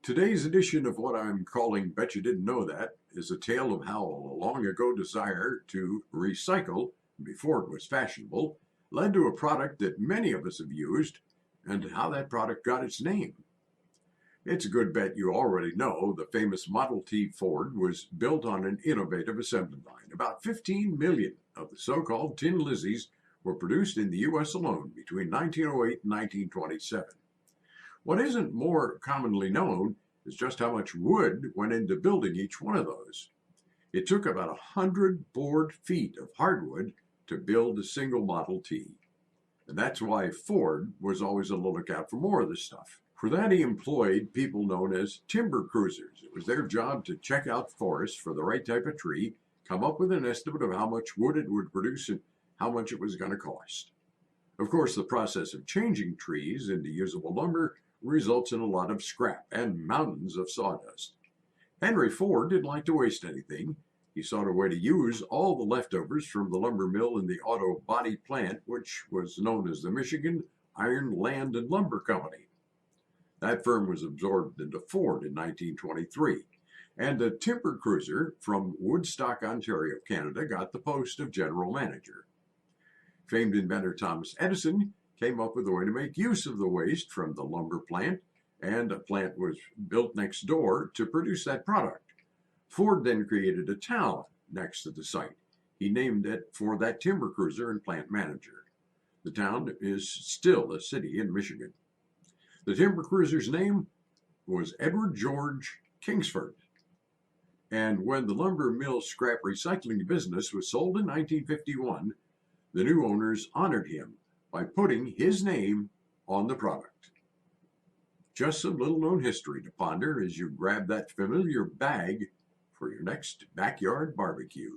Today's edition of what I'm calling Bet You Didn't Know That is a tale of how a long ago desire to recycle, before it was fashionable, led to a product that many of us have used and how that product got its name. It's a good bet you already know the famous Model T Ford was built on an innovative assembly line. About 15 million of the so-called Tin Lizzies were produced in the U.S. alone between 1908 and 1927. What isn't more commonly known is just how much wood went into building each one of those. It took about 100 board feet of hardwood to build a single Model T. And that's why Ford was always on the lookout for more of this stuff. For that, he employed people known as timber cruisers. It was their job to check out forests for the right type of tree, come up with an estimate of how much wood it would produce and how much it was going to cost. Of course, the process of changing trees into usable lumber results in a lot of scrap and mountains of sawdust. Henry Ford didn't like to waste anything. He sought a way to use all the leftovers from the lumber mill in the auto body plant, which was known as the Michigan Iron, Land, and Lumber Company. That firm was absorbed into Ford in 1923, and a timber cruiser from Woodstock, Ontario, Canada, got the post of general manager. Famed inventor Thomas Edison came up with a way to make use of the waste from the lumber plant, and a plant was built next door to produce that product. Ford then created a town next to the site. He named it for that timber cruiser and plant manager. The town is still a city in Michigan. The timber cruiser's name was Edward George Kingsford. And when the lumber mill scrap recycling business was sold in 1951, the new owners honored him by putting his name on the product. Just some little known history to ponder as you grab that familiar bag for your next backyard barbecue.